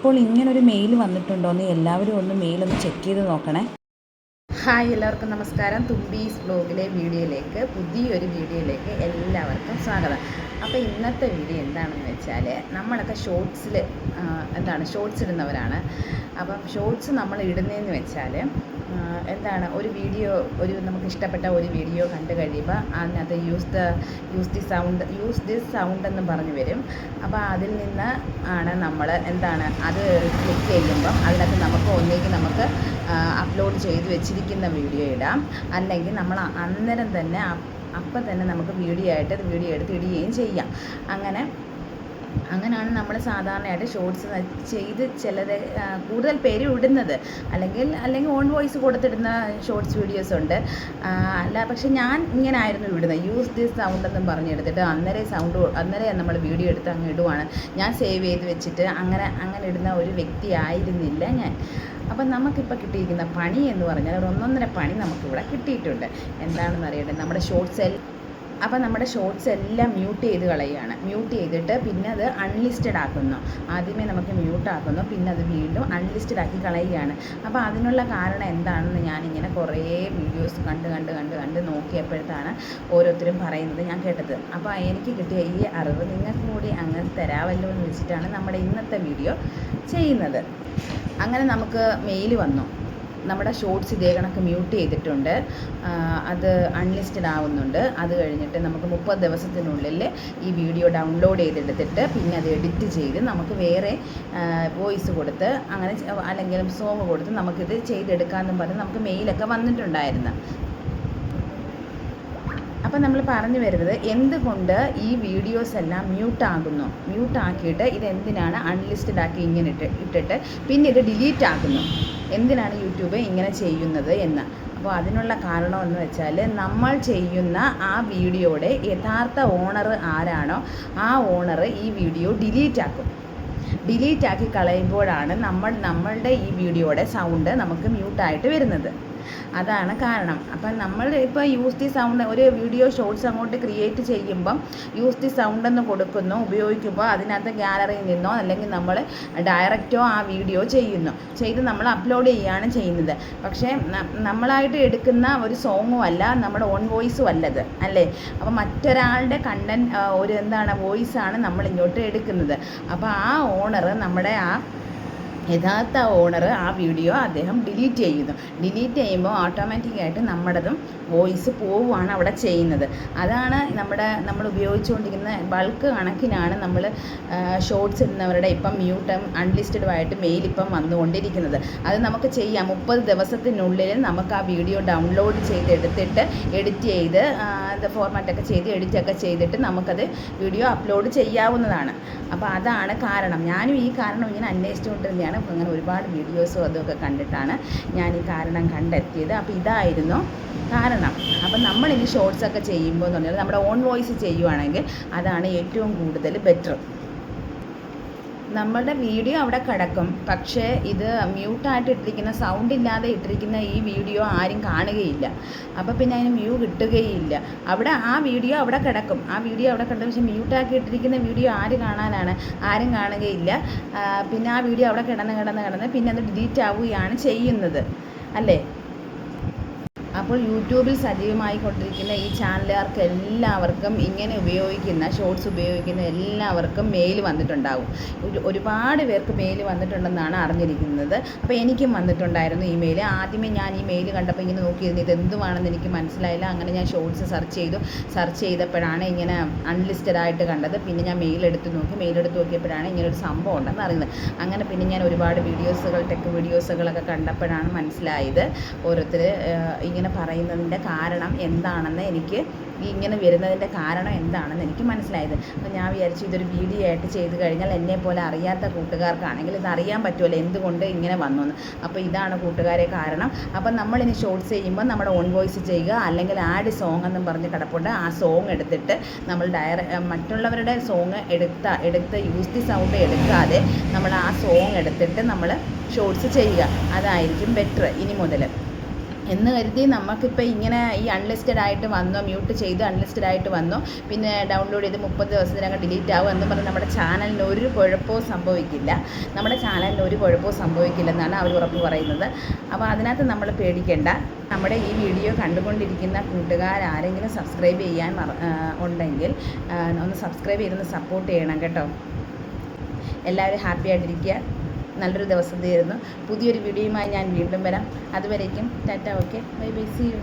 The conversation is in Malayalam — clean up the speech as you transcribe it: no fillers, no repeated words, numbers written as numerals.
അപ്പോൾ ഇങ്ങനൊരു മെയിൽ വന്നിട്ടുണ്ടോ എന്ന് എല്ലാവരും ഒന്ന് മെയിലൊന്ന് ചെക്ക് ചെയ്ത് നോക്കണേ. ഹായ്, എല്ലാവർക്കും നമസ്കാരം. തുമ്പീസ് ബ്ലോഗിലെ വീഡിയോയിലേക്ക്, പുതിയൊരു വീഡിയോയിലേക്ക് എല്ലാവർക്കും സ്വാഗതം. അപ്പോൾ ഇന്നത്തെ വീഡിയോ എന്താണെന്ന് വെച്ചാൽ, നമ്മളൊക്കെ ഷോർട്സിൽ ഷോർട്സ് ഇടുന്നവരാണ്. അപ്പം ഷോർട്സ് നമ്മൾ ഇടുന്നതെന്ന് വെച്ചാൽ എന്താണ്, ഒരു നമുക്ക് ഇഷ്ടപ്പെട്ട ഒരു വീഡിയോ കണ്ടു കഴിയുമ്പോൾ അതിനകത്ത് യൂസ് ദിസ് സൗണ്ട് എന്ന് പറഞ്ഞു വരും. അപ്പോൾ അതിൽ നിന്ന് ആണ് നമ്മൾ അത് ക്ലിക്ക് ചെയ്യുമ്പം അതിനകത്ത് നമുക്ക് അപ്ലോഡ് ചെയ്ത് വെച്ചിരിക്കുന്ന വീഡിയോ ഇടാം, അല്ലെങ്കിൽ നമ്മൾ അന്നേരം തന്നെ അപ്പം തന്നെ നമുക്ക് വീഡിയോ എടുത്ത് ഇടുകയും ചെയ്യാം. അങ്ങനെയാണ് നമ്മൾ സാധാരണയായിട്ട് ഷോർട്സ് ചെയ്ത് കൂടുതൽ പേര് ഇടുന്നത്. അല്ലെങ്കിൽ ഓൺ വോയിസ് കൊടുത്തിടുന്ന ഷോർട്സ് വീഡിയോസ് ഉണ്ട്. പക്ഷെ ഞാൻ ഇങ്ങനെ ആയിരുന്നു ഇടുന്നത്, യൂസ് ദിസ് സൗണ്ട് എന്നും പറഞ്ഞെടുത്തിട്ട് അന്നേരം നമ്മൾ വീഡിയോ എടുത്ത് അങ്ങ് ഇടുവാണ്. ഞാൻ സേവ് ചെയ്ത് വെച്ചിട്ട് അങ്ങനെ ഇടുന്ന ഒരു വ്യക്തി ആയിരുന്നില്ല ഞാൻ. അപ്പം നമുക്കിപ്പോൾ കിട്ടിയിരിക്കുന്ന പണി എന്ന് പറഞ്ഞാൽ ഒരു ഒന്നൊന്നര പണി നമുക്കിവിടെ കിട്ടിയിട്ടുണ്ട്. എന്താണെന്ന് അറിയട്ടെ, നമ്മുടെ ഷോർട്സ് എല്ലാം മ്യൂട്ട് ചെയ്ത് കളയുകയാണ്. മ്യൂട്ട് ചെയ്തിട്ട് പിന്നെ അത് അൺലിസ്റ്റഡ് ആക്കുന്നു. ആദ്യമേ നമുക്ക് മ്യൂട്ട് ആക്കുന്നു, പിന്നെ അത് വീണ്ടും അൺലിസ്റ്റഡ് ആക്കി കളയുകയാണ്. അപ്പോൾ അതിനുള്ള കാരണം എന്താണെന്ന് ഞാനിങ്ങനെ കുറേ വീഡിയോസ് കണ്ട് നോക്കിയപ്പോഴത്താണ് ഓരോരുത്തരും പറയുന്നത് ഞാൻ കേട്ടത്. അപ്പോൾ എനിക്ക് കിട്ടിയ ഈ അറിവ് നിങ്ങൾക്ക് കൂടി അങ്ങനെ തരാമല്ലോ എന്ന് വെച്ചിട്ടാണ് നമ്മുടെ ഇന്നത്തെ വീഡിയോ ചെയ്യുന്നത്. അങ്ങനെ നമുക്ക് മെയിൽ വന്നു, നമ്മുടെ ഷോർട്സ് ഇതേ കണക്ക് മ്യൂട്ട് ചെയ്തിട്ടുണ്ട്, അത് അൺലിസ്റ്റഡ് ആവുന്നുണ്ട്. അത് കഴിഞ്ഞിട്ട് നമുക്ക് 30 ദിവസത്തിനുള്ളിൽ ഈ വീഡിയോ ഡൗൺലോഡ് ചെയ്തെടുത്തിട്ട് പിന്നെ അത് എഡിറ്റ് ചെയ്ത് നമുക്ക് വേറെ വോയിസ് കൊടുത്ത് അല്ലെങ്കിൽ സോങ് കൊടുത്ത് നമുക്കിത് ചെയ്തെടുക്കാമെന്നും പറഞ്ഞ് നമുക്ക് മെയിലൊക്കെ വന്നിട്ടുണ്ടായിരുന്നു. അപ്പം നമ്മൾ പറഞ്ഞു വരുന്നത്, എന്തുകൊണ്ട് ഈ വീഡിയോസ് എല്ലാം മ്യൂട്ടാക്കിയിട്ട് ഇതെന്തിനാണ് അൺലിസ്റ്റഡ് ആക്കി ഇങ്ങനെ ഇട്ടിട്ട് പിന്നെ ഇത് ഡിലീറ്റ് ആക്കുന്നു, എന്തിനാണ് യൂട്യൂബ് ഇങ്ങനെ ചെയ്യുന്നത് എന്ന്. അപ്പോൾ അതിനുള്ള കാരണമെന്ന് വെച്ചാൽ, നമ്മൾ ചെയ്യുന്ന ആ വീഡിയോയുടെ യഥാർത്ഥ ഓണർ ആരാണോ ആ ഓണർ ഈ വീഡിയോ ഡിലീറ്റ് ആക്കി കളയുമ്പോഴാണ് നമ്മളുടെ ഈ വീഡിയോയുടെ സൗണ്ട് നമുക്ക് മ്യൂട്ടായിട്ട് വരുന്നത്. അതാണ് കാരണം. അപ്പം നമ്മൾ ഇപ്പോൾ യൂസ് ദി സൗണ്ട്, ഒരു വീഡിയോ ഷോർട്സ് അങ്ങോട്ട് ക്രിയേറ്റ് ചെയ്യുമ്പം യൂസ് ദി സൗണ്ട് എന്ന് ഉപയോഗിക്കുമ്പോൾ അതിനകത്ത് ഗാലറിയിൽ നിന്നോ അല്ലെങ്കിൽ നമ്മൾ ഡയറക്റ്റോ ആ വീഡിയോ ചെയ്ത് നമ്മൾ അപ്ലോഡ് ചെയ്യുകയാണ് ചെയ്യുന്നത്. പക്ഷേ നമ്മളായിട്ട് എടുക്കുന്ന ഒരു സോങ്ങും അല്ല, നമ്മുടെ ഓൺ വോയിസും അല്ലത്, അല്ലേ? അപ്പോൾ മറ്റൊരാളുടെ വോയിസാണ് നമ്മൾ ഇങ്ങോട്ട് എടുക്കുന്നത്. അപ്പോൾ ആ ഓണർ, നമ്മുടെ യഥാർത്ഥ ഓണർ ആ വീഡിയോ അദ്ദേഹം ഡിലീറ്റ് ചെയ്യുമ്പോൾ ഓട്ടോമാറ്റിക്കായിട്ട് നമ്മുടേതും വോയിസ് പോവുകയാണ് അവിടെ ചെയ്യുന്നത്. അതാണ് നമ്മൾ ഉപയോഗിച്ചുകൊണ്ടിരിക്കുന്ന ബൾക്ക് കണക്കിനാണ് നമ്മൾ ഷോർട്സ് ഇടുന്നവരുടെ ഇപ്പം മ്യൂട്ടും അൺലിസ്റ്റഡുമായിട്ട് മെയിൽ ഇപ്പം വന്നുകൊണ്ടിരിക്കുന്നത്. അത് നമുക്ക് ചെയ്യാം. 30 ദിവസത്തിനുള്ളിൽ നമുക്ക് ആ വീഡിയോ ഡൗൺലോഡ് ചെയ്തെടുത്തിട്ട് എഡിറ്റ് ചെയ്ത് ഫോർമാറ്റൊക്കെ ചെയ്ത് എഡിറ്റൊക്കെ ചെയ്തിട്ട് നമുക്കത് വീഡിയോ അപ്ലോഡ് ചെയ്യാവുന്നതാണ്. അപ്പോൾ അതാണ് കാരണം. ഞാനും ഈ കാരണം ഇങ്ങനെ അന്വേഷിച്ചുകൊണ്ടിരുന്നതാണ്. അങ്ങനെ ഒരുപാട് വീഡിയോസും അതൊക്കെ കണ്ടിട്ടാണ് ഞാൻ ഈ കാരണം കണ്ടെത്തിയത്. അപ്പോൾ ഇതായിരുന്നു കാരണം. അപ്പം നമ്മളിനി ഷോർട്സൊക്കെ ചെയ്യുമ്പോൾ എന്ന് പറഞ്ഞാൽ നമ്മുടെ ഓൺ വോയിസ് ചെയ്യുവാണെങ്കിൽ അതാണ് ഏറ്റവും കൂടുതൽ ബെറ്റർ. നമ്മുടെ വീഡിയോ അവിടെ കിടക്കും, പക്ഷേ ഇത് മ്യൂട്ടായിട്ട് ഇട്ടിരിക്കുന്ന, സൗണ്ട് ഇല്ലാതെ ഇട്ടിരിക്കുന്ന ഈ വീഡിയോ ആരും കാണുകയില്ല. അപ്പോൾ പിന്നെ അതിന് വ്യൂ കിട്ടുകയില്ല. ആ വീഡിയോ അവിടെ കിടക്കും. പക്ഷേ മ്യൂട്ടാക്കി ഇട്ടിരിക്കുന്ന വീഡിയോ ആര് കാണാനാണ്? ആരും കാണുകയില്ല. പിന്നെ ആ വീഡിയോ അവിടെ കിടന്ന് പിന്നെ അത് ഡിലീറ്റ് ആവുകയാണ് ചെയ്യുന്നത്, അല്ലേ? അപ്പോൾ യൂട്യൂബിൽ സജീവമായി കൊണ്ടിരിക്കുന്ന ഈ ചാനലുകാർക്ക് എല്ലാവർക്കും ഇങ്ങനെ ഷോർട്സ് ഉപയോഗിക്കുന്ന എല്ലാവർക്കും മെയിൽ വന്നിട്ടുണ്ടാകും. ഒരുപാട് പേർക്ക് മെയിൽ വന്നിട്ടുണ്ടെന്നാണ് അറിഞ്ഞിരിക്കുന്നത്. അപ്പോൾ എനിക്കും വന്നിട്ടുണ്ടായിരുന്നു ഈ മെയിൽ. ആദ്യമേ ഞാൻ ഈ മെയിൽ കണ്ടപ്പോൾ ഇങ്ങനെ നോക്കിയിരുന്നു, ഇതെന്തുവാണെന്ന് എനിക്ക് മനസ്സിലായില്ല. അങ്ങനെ ഞാൻ ഷോർട്സ് സെർച്ച് ചെയ്തപ്പോഴാണ് ഇങ്ങനെ അൺലിസ്റ്റഡ് ആയിട്ട് കണ്ടത്. പിന്നെ ഞാൻ മെയിൽ എടുത്ത് നോക്കിയപ്പോഴാണ് ഇങ്ങനൊരു സംഭവം ഉണ്ടെന്ന് അറിയുന്നത്. അങ്ങനെ പിന്നെ ഞാൻ ഒരുപാട് ടെക് വീഡിയോസുകളൊക്കെ കണ്ടപ്പോഴാണ് മനസ്സിലായത് ഓരോരുത്തർ ഇങ്ങനെ പറയുന്നതിൻ്റെ കാരണം എന്താണെന്ന് ഇങ്ങനെ വരുന്നതിൻ്റെ കാരണം എന്താണെന്ന് എനിക്ക് മനസ്സിലായത്. അപ്പോൾ ഞാൻ വിചാരിച്ചു, ഇതൊരു വീഡിയോ ആയിട്ട് ചെയ്ത് കഴിഞ്ഞാൽ എന്നെപ്പോലെ അറിയാത്ത കൂട്ടുകാർക്കാണെങ്കിൽ ഇത് അറിയാൻ പറ്റുമല്ലോ എന്തുകൊണ്ട് ഇങ്ങനെ വന്നു എന്ന്. അപ്പോൾ ഇതാണ് കൂട്ടുകാരെ കാരണം. അപ്പം നമ്മളിനി ഷോർട്സ് ചെയ്യുമ്പോൾ നമ്മുടെ ഓൺ വോയിസ് ചെയ്യുക, അല്ലെങ്കിൽ ആഡ് സോങ് എന്നും പറഞ്ഞ് കിടപ്പുണ്ട്. ആ സോങ് എടുത്തിട്ട് നമ്മൾ മറ്റുള്ളവരുടെ സോങ് എടുത്ത് യൂസ് ദി സൗണ്ട് എടുക്കാതെ നമ്മൾ ആ സോങ് എടുത്തിട്ട് നമ്മൾ ഷോർട്സ് ചെയ്യുക. അതായിരിക്കും ബെറ്റർ ഇനി മുതൽ. എന്ന് കരുതി നമുക്കിപ്പോൾ ഇങ്ങനെ ഈ അൺലിസ്റ്റഡ് ആയിട്ട് വന്നോ, മ്യൂട്ട് ചെയ്ത് അൺലിസ്റ്റഡ് ആയിട്ട് വന്നോ, പിന്നെ ഡൗൺലോഡ് ചെയ്ത് 30 ദിവസത്തിനകം ഡിലീറ്റ് ആവും എന്ന് പറഞ്ഞ് നമ്മുടെ ചാനലിന് ഒരു കുഴപ്പവും സംഭവിക്കില്ല. നമ്മുടെ ചാനലിന് ഒരു കുഴപ്പവും സംഭവിക്കില്ലെന്നാണ് അവർ ഉറപ്പ് പറയുന്നത്. അപ്പോൾ അതിനകത്ത് നമ്മൾ പേടിക്കേണ്ട. നമ്മുടെ ഈ വീഡിയോ കണ്ടുകൊണ്ടിരിക്കുന്ന കൂട്ടുകാരാരെങ്കിലും സബ്സ്ക്രൈബ് ചെയ്യാൻ ഉണ്ടെങ്കിൽ ഒന്ന് സബ്സ്ക്രൈബ് ചെയ്തൊന്ന് സപ്പോർട്ട് ചെയ്യണം കേട്ടോ. എല്ലാവരും ഹാപ്പി ആയിട്ടിരിക്കുക. നല്ലൊരു ദിവസം തീരുന്നു. പുതിയൊരു വീഡിയോയുമായി ഞാൻ വീണ്ടും വരാം. അതുവരേക്കും tata, okay, bye bye, see U.